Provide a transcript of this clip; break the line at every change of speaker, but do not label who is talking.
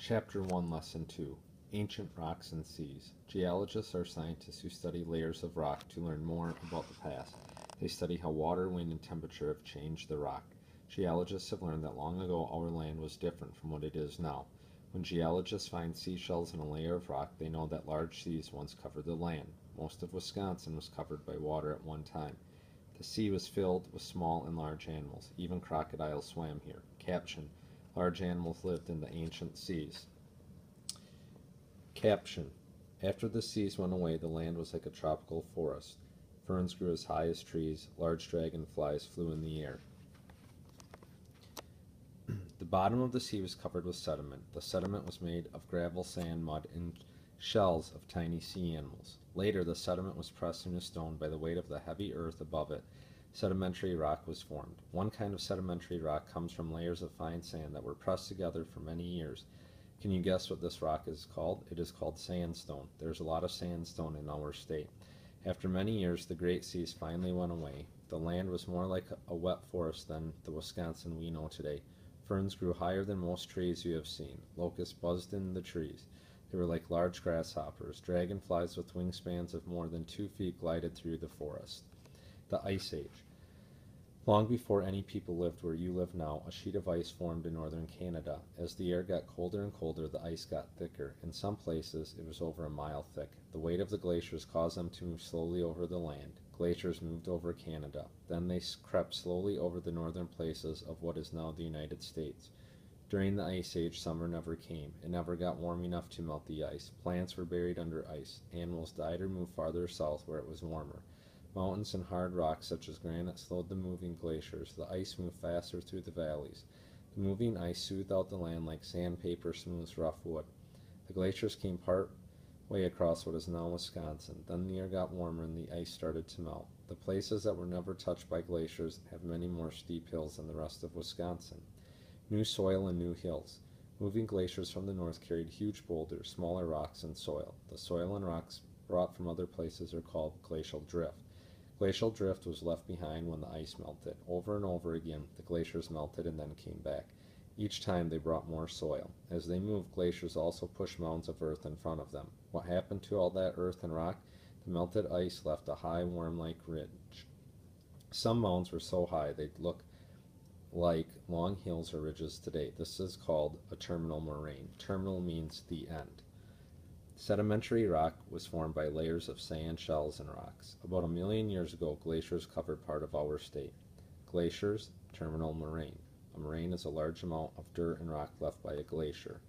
Chapter 1, Lesson 2, Ancient Rocks and Seas. Geologists are scientists who study layers of rock to learn more about the past. They study how water, wind, and temperature have changed the rock. Geologists have learned that long ago our land was different from what it is now. When geologists find seashells in a layer of rock, they know that large seas once covered the land. Most of Wisconsin was covered by water at one time. The sea was filled with small and large animals. Even crocodiles swam here. Caption: Large animals lived in the ancient seas. Caption: After the seas went away, the land was like a tropical forest. Ferns grew as high as trees. Large dragonflies flew in the air. The bottom of the sea was covered with sediment. The sediment was made of gravel, sand, mud, and shells of tiny sea animals. Later, the sediment was pressed into stone by the weight of the heavy earth above it. Sedimentary rock was formed. One kind of sedimentary rock comes from layers of fine sand that were pressed together for many years. Can you guess what this rock is called? It is called sandstone. There's a lot of sandstone in our state. After many years, the great seas finally went away. The land was more like a wet forest than the Wisconsin we know today. Ferns grew higher than most trees you have seen. Locusts buzzed in the trees. They were like large grasshoppers. Dragonflies with wingspans of more than 2 feet glided through the forest. The Ice Age. Long before any people lived where you live now, a sheet of ice formed in northern Canada. As the air got colder and colder, the ice got thicker. In some places, it was over a mile thick. The weight of the glaciers caused them to move slowly over the land. Glaciers moved over Canada. Then they crept slowly over the northern places of what is now the United States. During the Ice Age, summer never came. It never got warm enough to melt the ice. Plants were buried under ice. Animals died or moved farther south where it was warmer. Mountains and hard rocks such as granite slowed the moving glaciers. The ice moved faster through the valleys. The moving ice smoothed out the land like sandpaper smooths rough wood. The glaciers came part way across what is now Wisconsin. Then the air got warmer and the ice started to melt. The places that were never touched by glaciers have many more steep hills than the rest of Wisconsin. New soil and new hills. Moving glaciers from the north carried huge boulders, smaller rocks, and soil. The soil and rocks brought from other places are called glacial drift. Glacial drift was left behind when the ice melted. Over and over again, the glaciers melted and then came back. Each time they brought more soil. As they moved, glaciers also pushed mounds of earth in front of them. What happened to all that earth and rock? The melted ice left a high worm-like ridge. Some mounds were so high they'd look like long hills or ridges today. This is called a terminal moraine. Terminal means the end. Sedimentary rock was formed by layers of sand, shells, and rocks. About 1,000,000 years ago, glaciers covered part of our state. Glaciers, terminal moraine. A moraine is a large amount of dirt and rock left by a glacier.